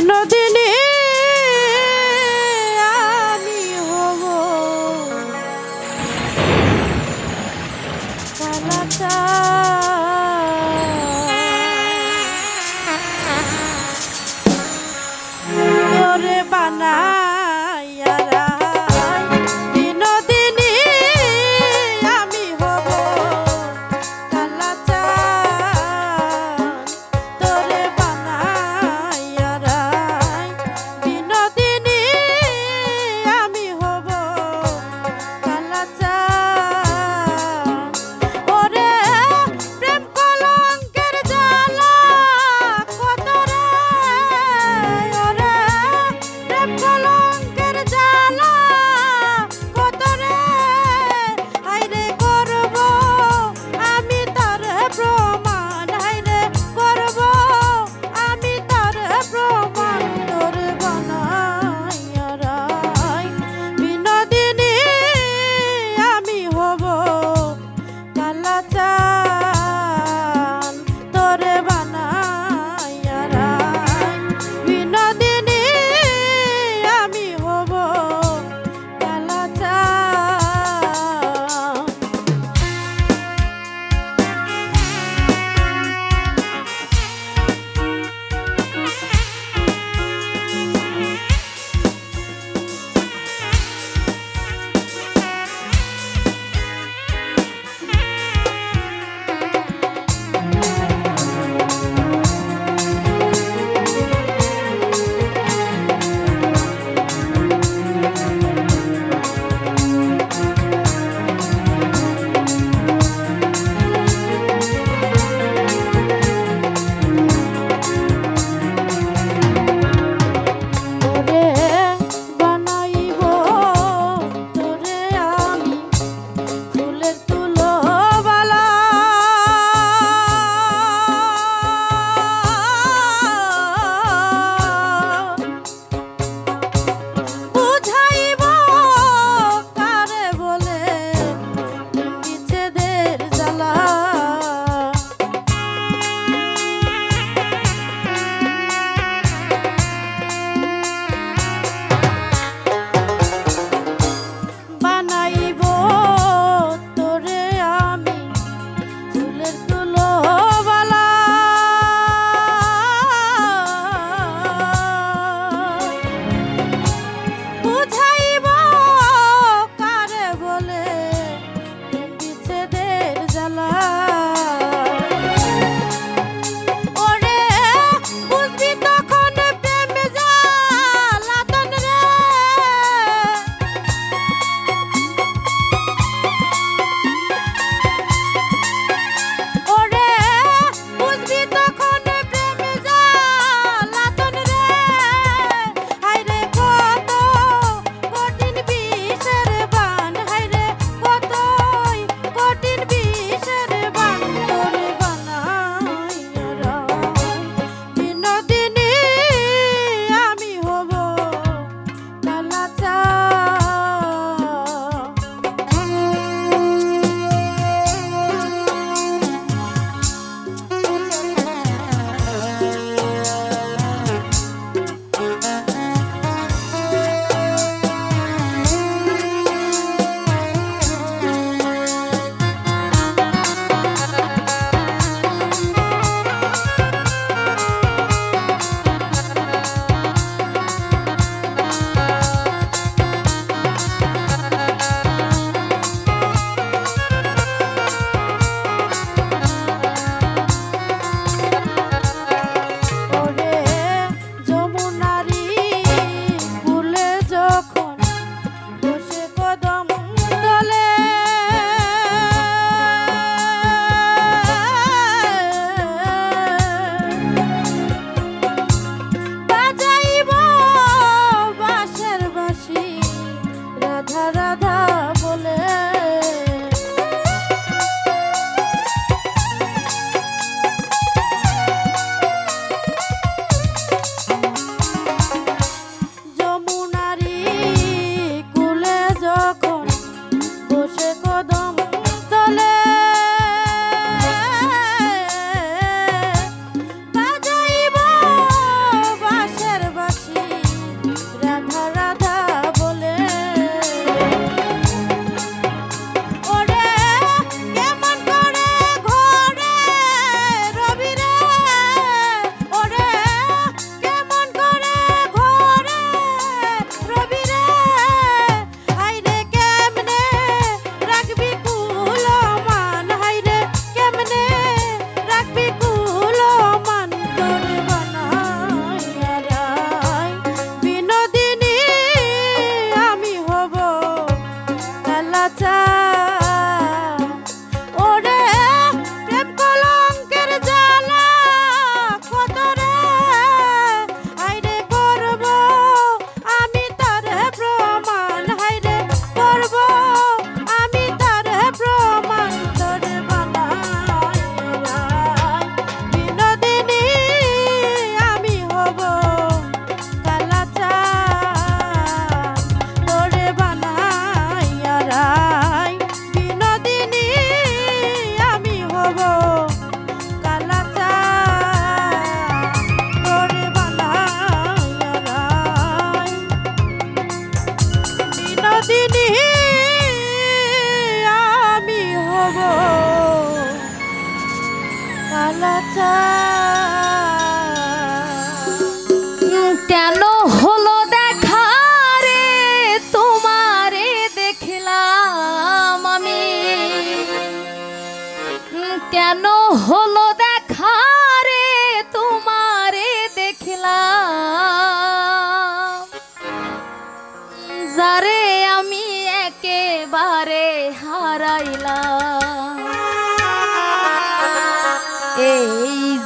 বিনোদিনী আমি হব কালাটা তোরে বানাইয়া রাই বিনোদিনী আমি হব কালাটা তোরে বানাইয়া রাই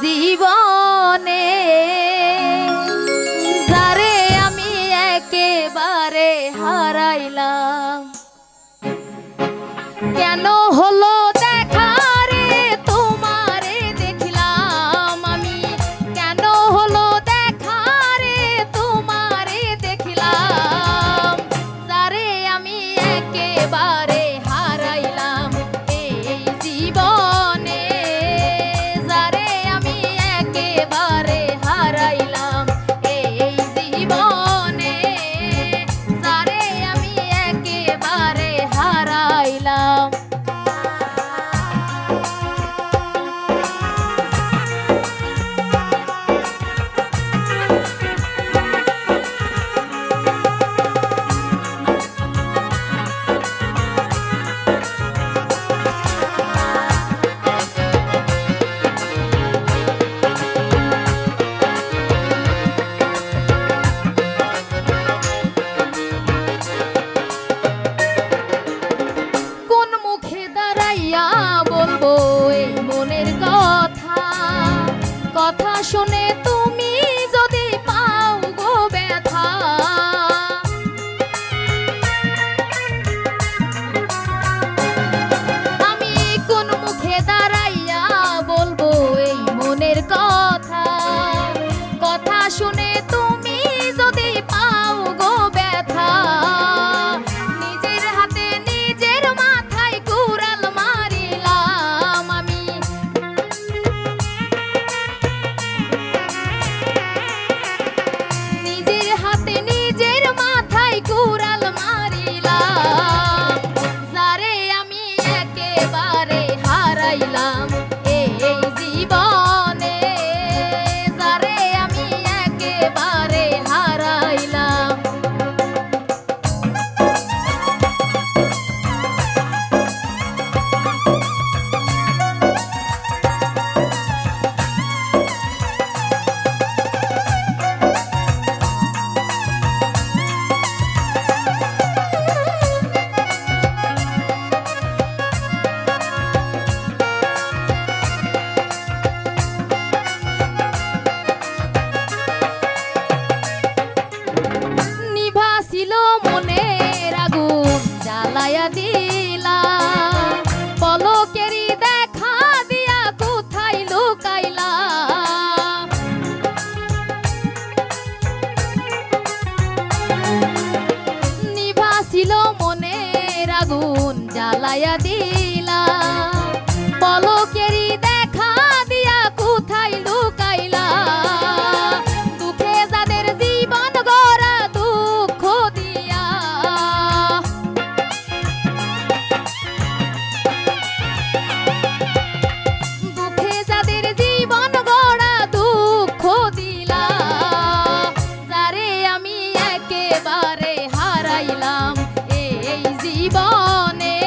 জীবনে যারে আমি একেবারে হারাইলাম কেন হলো দেখা রে তোমারে দেখলাম আমি কেন হলো দেখা রে তোমারে দেখলাম যারে আমি একেবারে হারাইলাম এই জীবনে যারে আমি একেবারে হারাইলাম এই জীবনে যারে আমি একেবারে হারাইলাম বলবো এই মনের কথা কথা শুনে তুমি যদি পাও গো ব্যথা আমি কোন মুখে দাঁড়াইয়া বলবো এই মনের কথা কথা শুনে তুমি যদি পাও গো ব্যথা নিজের হাতে নিজের মাথায় কুড়াল মারিলাম আমি নিজের হাতে নিজের মাথায় কুড়াল মারিলাম যারে আমি একেবারে হারাইলাম এই জীবনে যারে আমি একেবারে হারাইলাম নিভাছিল মনের আগুন জ্বালায়া দিলা পলকেরই দেখা দিয়া কোথায় লুকাইলা নিভাছিল মনের আগুন জ্বালায়া দিলা পলকেরই দেখা দিয়া কোথায় লুকাইলা দুঃখে যাদের জীবন গড়া দুঃখ দিয়া দুঃখে যাদের জীবন গড়া দুঃখ দিলা যারে আমি একেবারে হারাইলাম এই জীবনে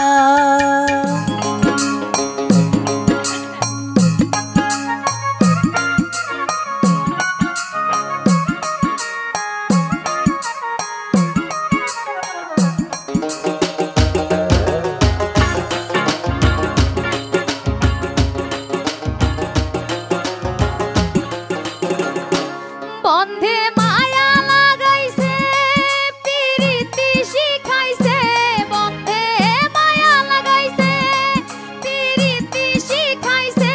জ্বালা বন্ধে মায়া লাগাইছে পিরিতি শিখাইছে বন্ধে মায়া লাগাইছে পিরিতি শিখাইছে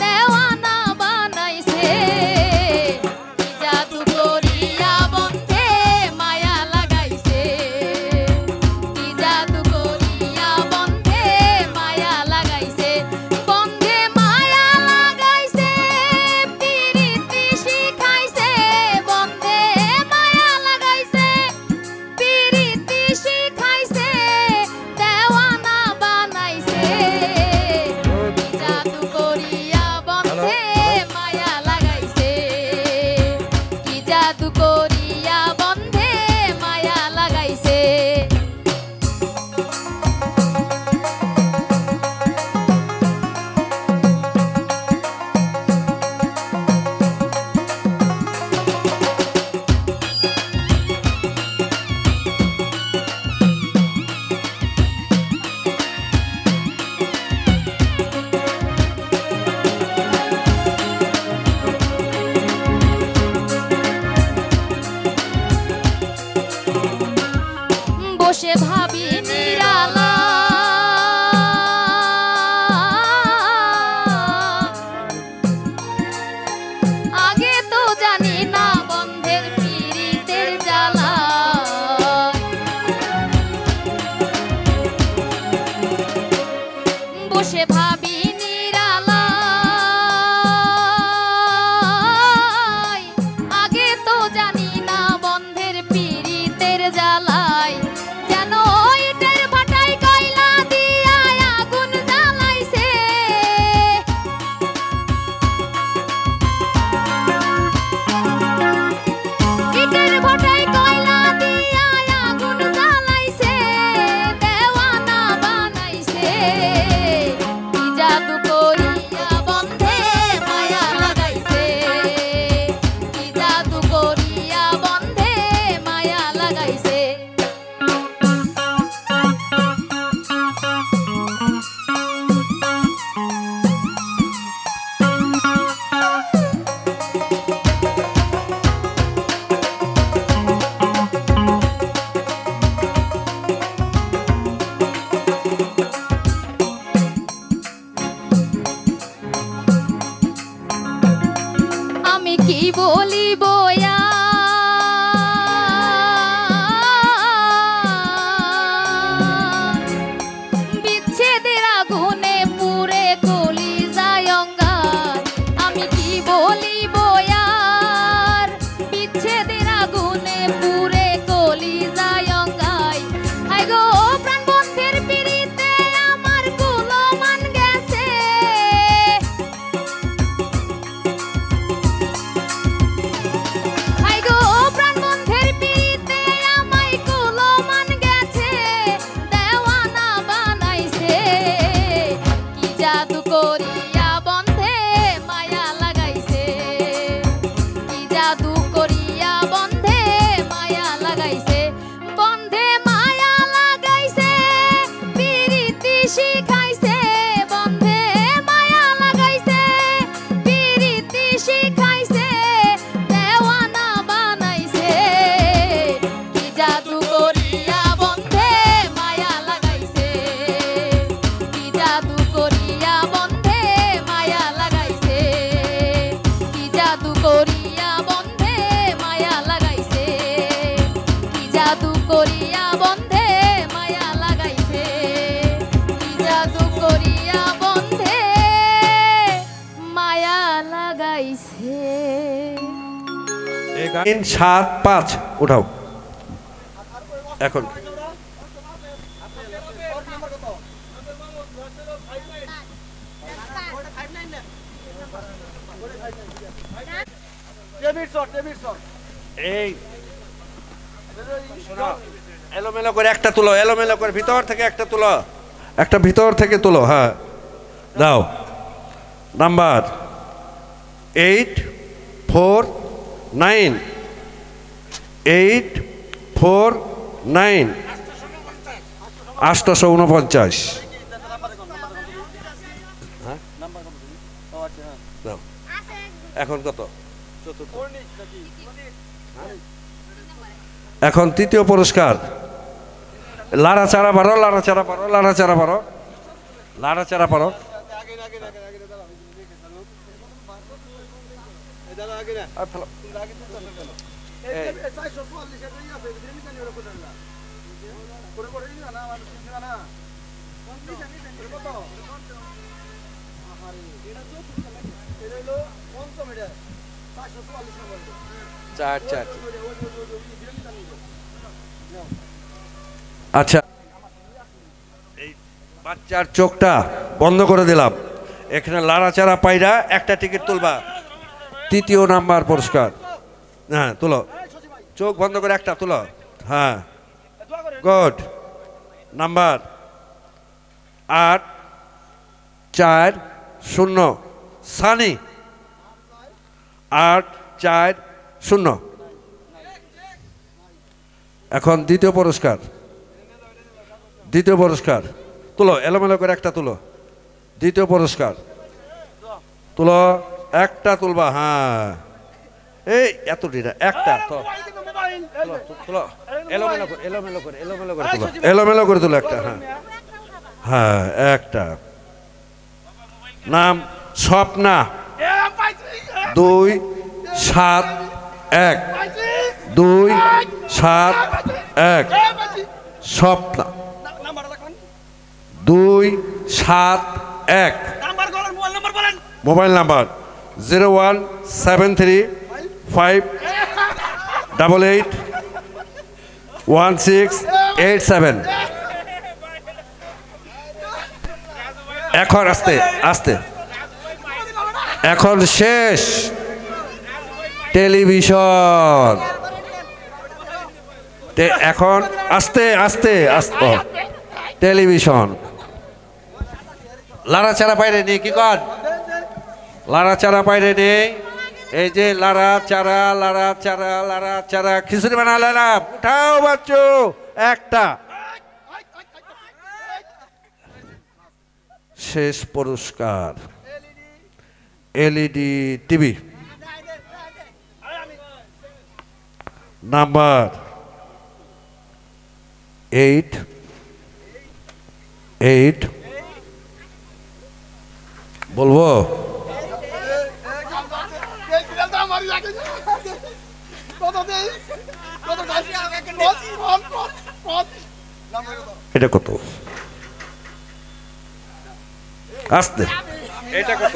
দেওয়ানা বানাইছে কি জাদু করিয়া বন্ধে মায়া লাগাইছে কি জাদু করিয়া বন্ধে মায়া লাগাইছে বন্ধে মায়া লাগাইছে পিরিতি শিখাইছে বন্ধে মায়া লাগাইছে পিরিতি শিখাইছে দেওয়ানা বানাইছে কি জাদু করিয়া বন্ধে মায়া লাগাইছে কি জাদু করিয়া বন্ধে মায়া লাগাইছে বসে ভাবি নিরালা আগে তো জানি না বন্ধের পীড়িতের জ্বালা বসে ভাবি নিরালা আগে তো জানি না বন্ধের পীড়িতের জ্বালায় যেন ইটের ভাটায় কয়লা দিয়া আগুন জ্বালাইছে ইটের ভাটায় কয়লা দিয়া আগুন জ্বালাইছে দেওয়ানা বানাইছে কি জাদু করিয়া বন্ধে মায়া লাগাইছে কি জাদু করিয়া বন্ধে মায়া লাগাইছে আমি কি বলিব বিচ্ছেদের আগুনে পুরে কলিজায় অঙ্গার আমি কি বলিব বিচ্ছেদের আগুনে পুরে কলিজায় অঙ্গায় হায় গো প্রাণ বন্ধের পিড়িতে আমার কুলমান গেছে হায় গো প্রাণ বন্ধের পিড়িতে আমায় কুলমান গেছে দেওয়ানা বানাইছে কি জাদু করিয়া বন্ধে মায়া লাগাইছে কি জাদু করিয়া বন্ধে মায়া লাগাইছে বন্ধে মায়া লাগাইছে পিরিতি শিখাইছে বন্ধে মায়া লাগাইছে পিরিতি শিখাইছে দেওয়ানা বানাইছে কি জাদু করিয়া বন্ধে মায়া লাগাইছে কি জাদু করিয়া বন্ধে মায়া লাগাইছে কি জাদু করিয়া বন্ধে মায়া লাগাইছে কি জাদু করিয়া বন্ধে মায়া লাগাইছে কি জাদু করিয়া বন্ধে মায়া লাগাইছে 3 7 5 উঠাও এখন এই শোনো, এলোমেলো করে একটা তুলো, এলোমেলো করে ভিতর থেকে একটা তুলো। একটা ভিতর থেকে তোলো, হ্যাঁ দাও। নাম্বার 849, 849, 849। এখন কত? এখন তৃতীয় পুরস্কার। লাড়াচাড়া পারো, লাড়াচাড়া পারো, লাড়াচাড়া পারো, লাড়াচাড়া পারো। আচ্ছা, এই বাচ্চার চোখটা বন্ধ করে দিলাম। এখানে লাড়াচাড়া পাইরা একটা টিকিট তুলবা, তৃতীয় নাম্বার পুরস্কার। হ্যাঁ তুলো, চোখ বন্ধ করে একটা তুলো। হ্যাঁ গুড। নাম্বার 840, সানি। 840। এখন দ্বিতীয় পুরস্কার, দ্বিতীয় পুরস্কার তুলো, এলোমেলো করে একটা তুলো। দ্বিতীয় পুরস্কার তুলো, একটা তুলবা। হ্যাঁ এই এতটি না, একটা তো তুলো, এলোমেলো করে, এলোমেলো করে, এলোমেলো করে তুলো, এলোমেলো করে তুলো একটা। হ্যাঁ হ্যাঁ একটা। নাম স্বপ্না, 271, 271। স্বপ্না 271। Mobile number 01735881687। এখন আস্তে আস্তে, এখন শেষ। টেলিভিশন, এখন আস্তে আস্তে আস্তে। টেলিভিশন। লাড়াচাড়া বাইরে নেই, কি কর? লাড়াচাড়া বাইরে নেই। এই যে লাড়াচাড়া, লাড়াচাড়া, লাড়াচাড়া। খিচুড়ি বানালে না, উঠাও বাচ্চু একটা। শেষ পুরস্কার এলইডি টিভি। নাম্বার 8 বলবো? এটা কত? আসতে, এটা কত?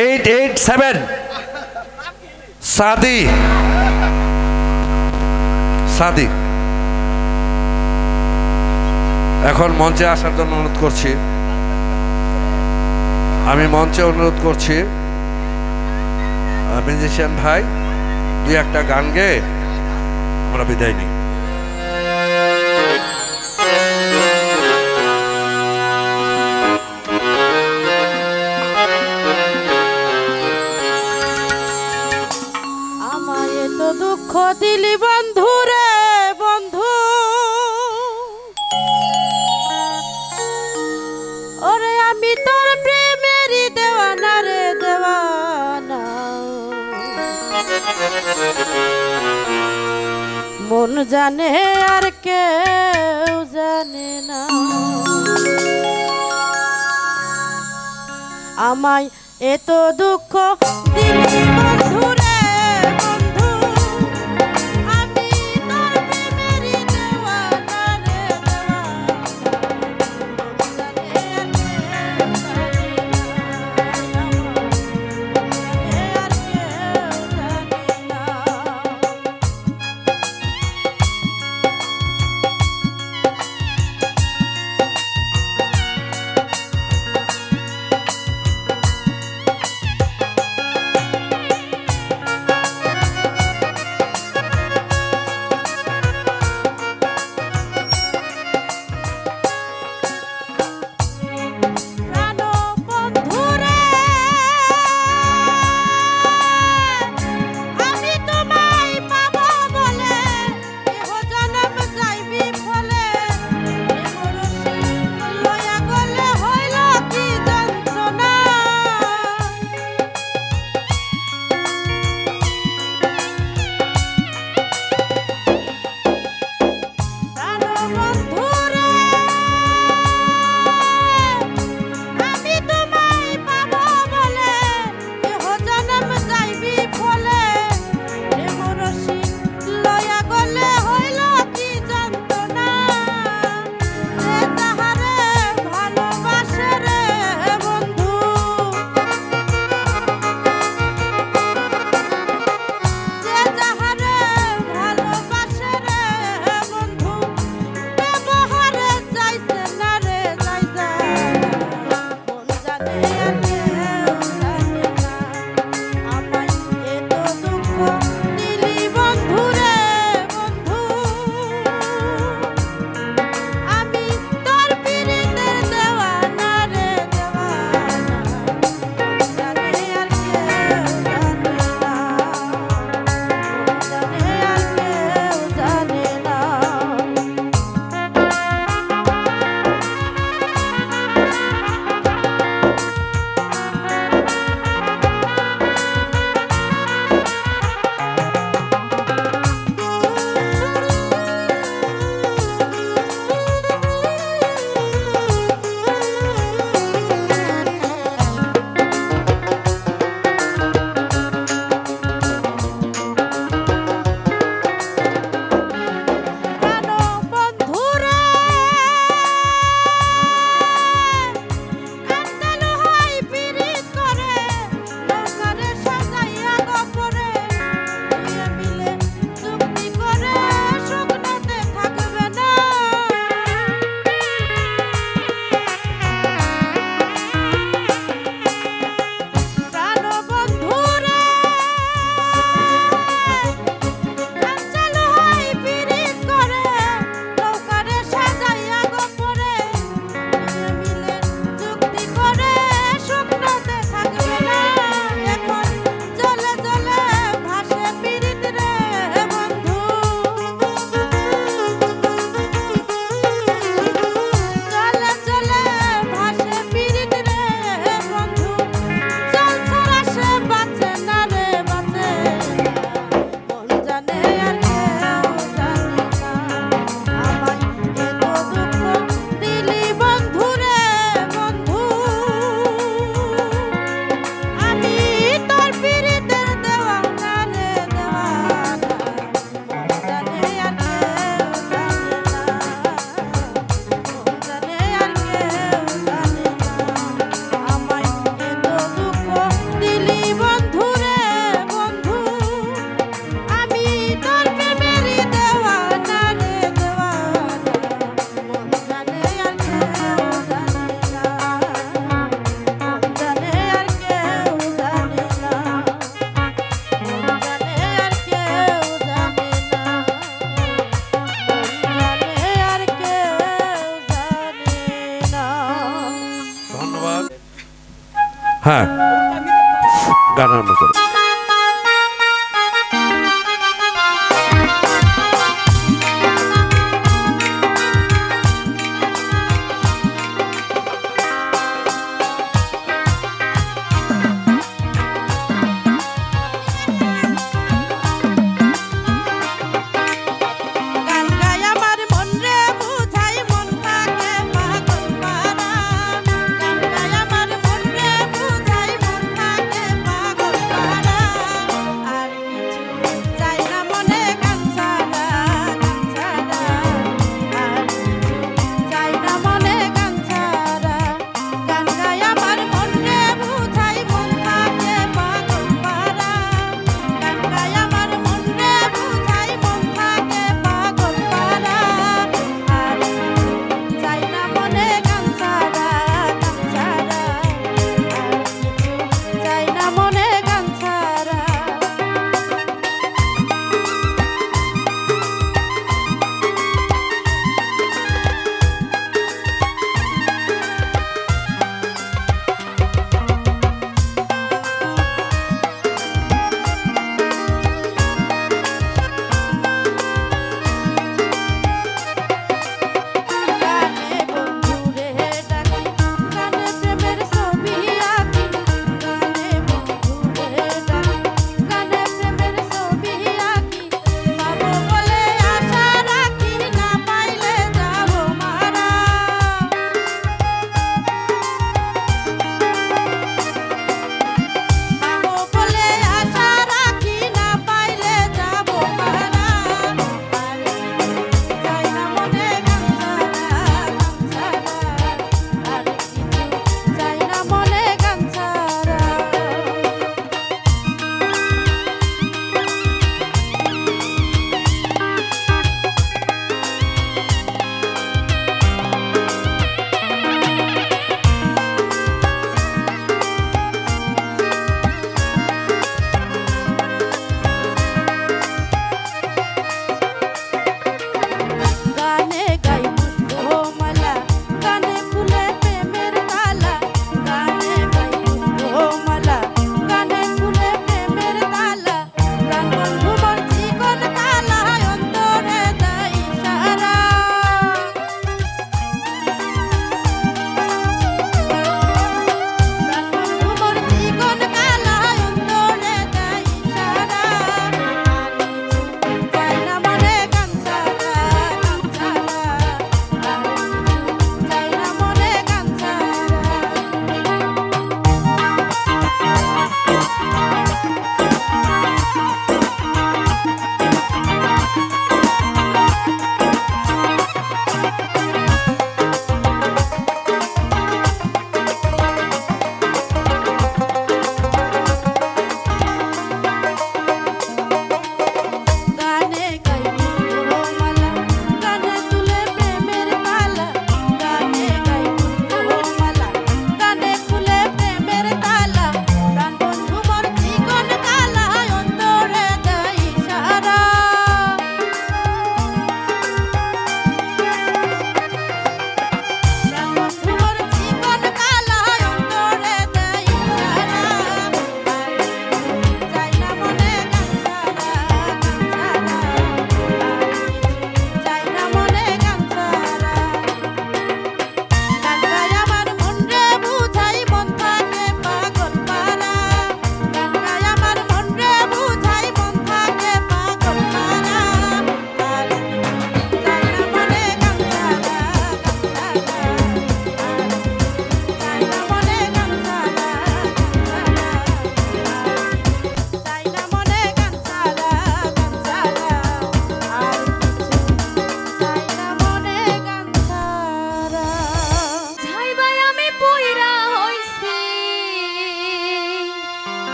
887। সাদি, সাদি। এখন মঞ্চে আসার জন্য অনুরোধ করছি, আমি মঞ্চে অনুরোধ করছি মিউজিশিয়ান ভাই, দুই একটা গান গেয়ে আমরা বিদায় নিই। আমায় তো দুঃখ দিলি বন্ধু রে বন্ধু, ওরে আমি তোর প্রেমেরই দেওয়ানা রে দেওয়ানা। মন জানে আর কেউ জানে না, আমায় এত দুঃখ দিলি বন্ধু রে বন্ধু, আমি তোর প্রেমেরই দেওয়ানা রে দেওয়ানা।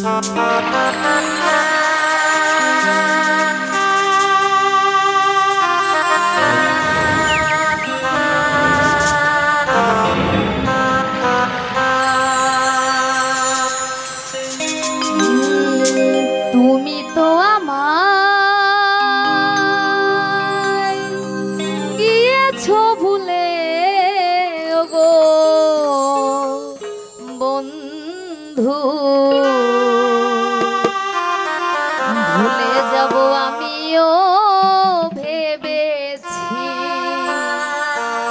তুমি তো আমায় গিয়েছো ভুলে ওগো বন্ধু, ভুলে যাব আমিও ভেবেছি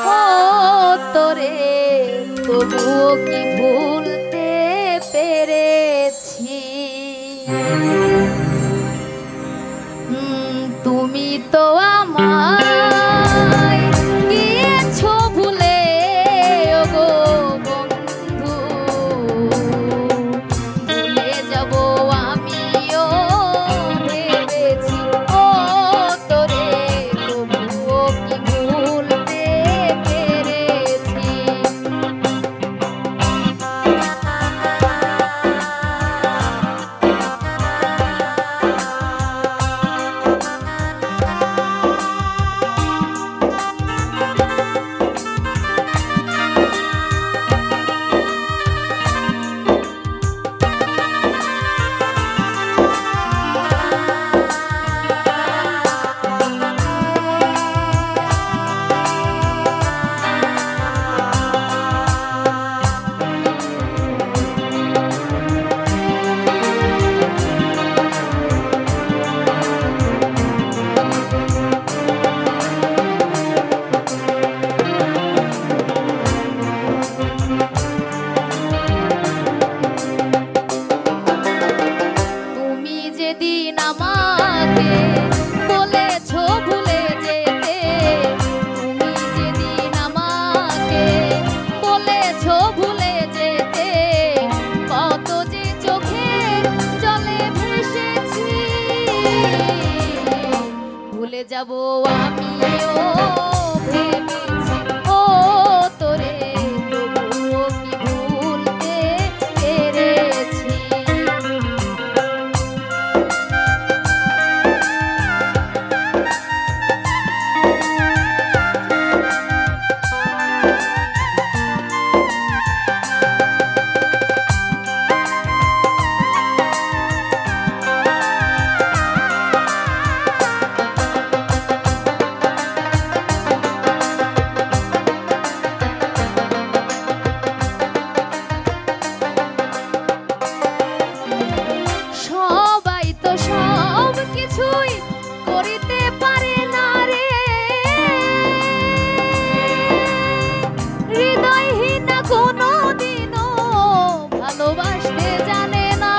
ও তোরে, তবুও কি ভুলতে পেরেছি। তুমি তো আমায় গিয়েছো ভুলে ওগো বন্ধু, ভুলে যাব আমিও ভেবেছি ও তোরে, তবুও কি ভুলতে পেরেছি। যেদিন আমাকে বলেছো ভুলে যেতে, তুমি যেদিন আমাকে বলেছো ভুলে যেতে, কত যে চোখের জলে ভেসেছি, ভুলে যাব আমিও ভেবেছি ও তোরে, তবুও কি ভুলতে পেরেছি। সবাই তো সব কিছুই করিতে পারে না রে, হৃদয়হীনা কোনো দিনও ভালোবাসতে জানে না।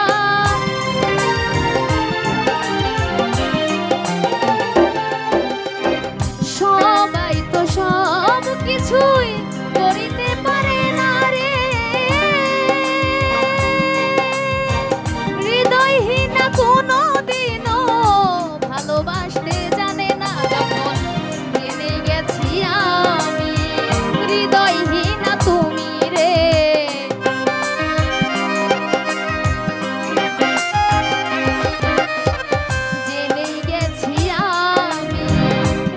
সবাই তো সব কিছুই করিতে পারে না রে, হৃদয়হীনা কোনো দিনও ভালোবাসতে জানে না। যখন জেনে গেছি আমি হৃদয়হীনা তুমি রে, জেনে গেছি আমি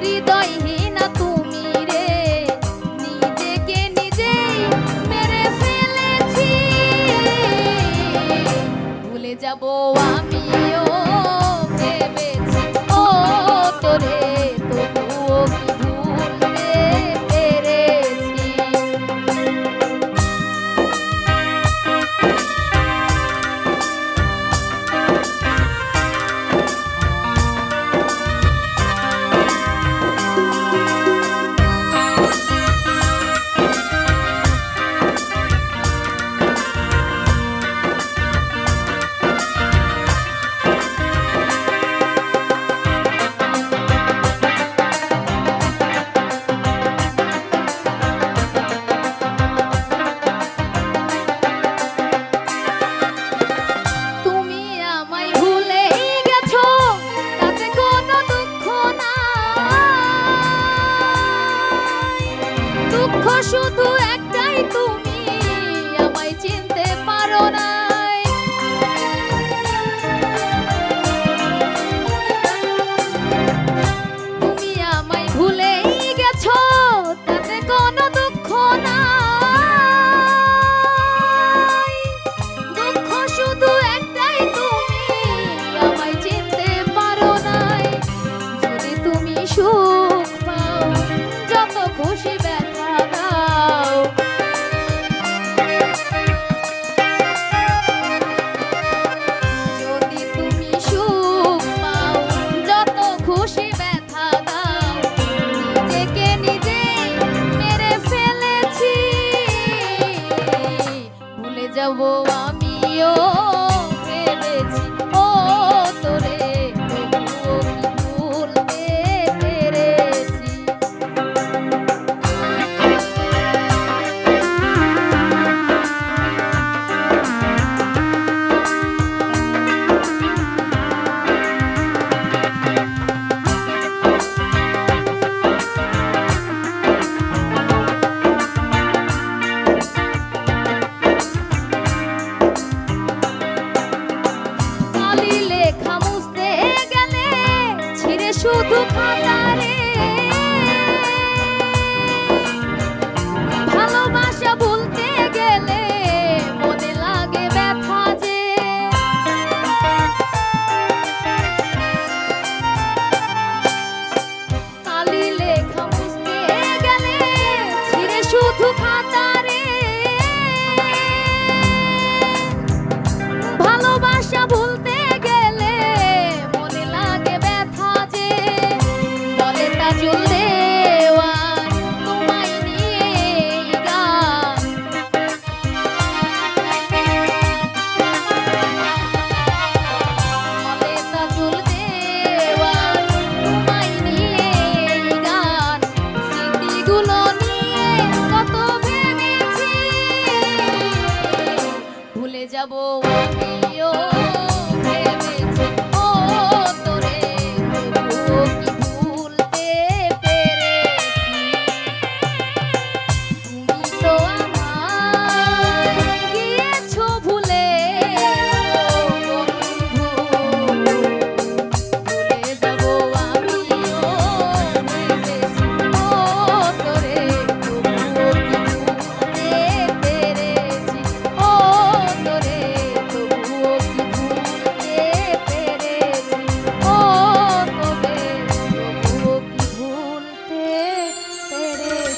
হৃদয়হীনা তুমি রে, নিজেকে নিজেই মেরে ফেলেছি, ভুলে যাব আমিও ভেবেছি ও তোরে, তবুও কি ভুলতে পেরেছি। তুমি আমায় ভুলেই গেছো তাতে কোনো দুঃখ নাই, দুঃখ শুধু একটাই, তুমি আমায় চিনতে পারো নাই। ভুলেই গেছো তাতে কোনো দুঃখ নাই, দুঃখ শুধু একটাই তুমি আমায় চিনতে পারো নাই। যদি তুমি সুখ পাও যত খুশি ব্যথা দাও, যদি তুমি সুখ পাও যত খুশি ব্যথা দাও, নিজেকে নিজে মেরে ফেলেছি, ভুলে যাব আমিও ভেবেছি ও তোরে, তবুও কি ভুলতে পেরেছি। খালি লেখা মুছতে গেলে ছিঁড়ে শুধু খাতারে, ভালোবাসা ভুলতে গেলে মনে লাগে ব্যথা যে, খালি লেখা মুছতে গেলে ছিঁড়ে শুধু খাতারে, ভালোবাসা ভুলতে গেলে মনে লাগে ব্যথা যে, বলে তাজুল দে